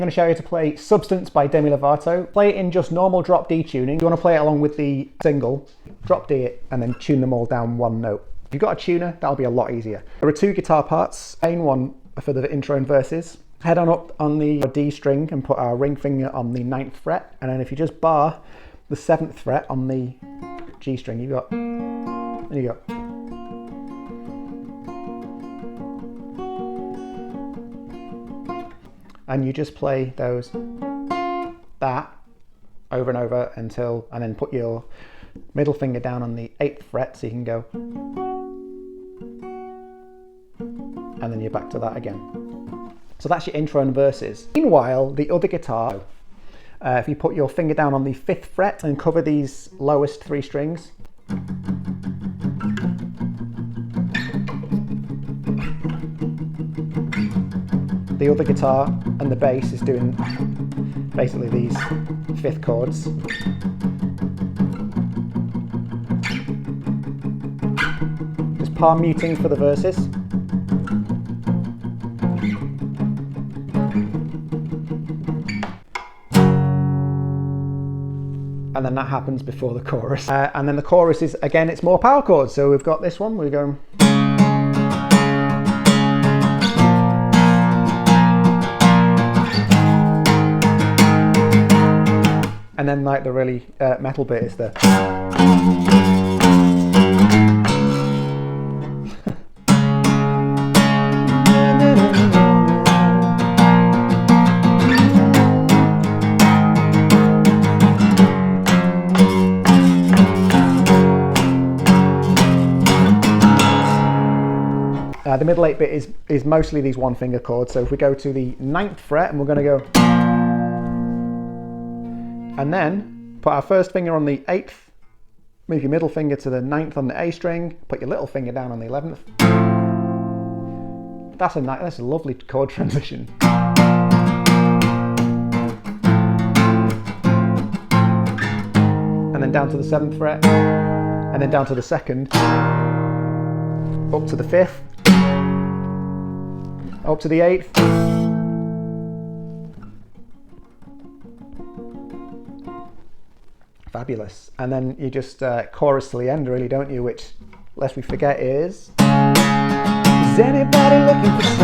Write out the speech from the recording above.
I'm going to show you how to play Substance by Demi Lovato. Play it in just normal drop D tuning. If you want to play it along with the single, drop D it and then tune them all down one note. If you've got a tuner, that'll be a lot easier. There are two guitar parts. Main one for the intro and verses. Head on up on the D string and put our ring finger on the 9th fret. And then if you just bar the 7th fret on the G string, there you go. And you just play that over and over and then put your middle finger down on the 8th fret so you can go, and then you're back to that again. So that's your intro and verses. Meanwhile, the other guitar, if you put your finger down on the 5th fret and cover these lowest 3 strings, the other guitar and the bass is doing basically these 5th chords. Just palm muting for the verses. And then that happens before the chorus. And then the chorus is, again, it's more power chords. So we've got this one, we're going. And then like the really metal bit is the. The middle 8 bit is mostly these 1 finger chords. So if we go to the 9th fret and we're going to go. And then put our first finger on the 8th, move your middle finger to the 9th on the A string, put your little finger down on the 11th. That's a lovely chord transition. And then down to the 7th fret, and then down to the 2nd, up to the 5th, up to the 8th. Fabulous. And then you just chorus to the end, really, don't you? Which, lest we forget, is anybody looking for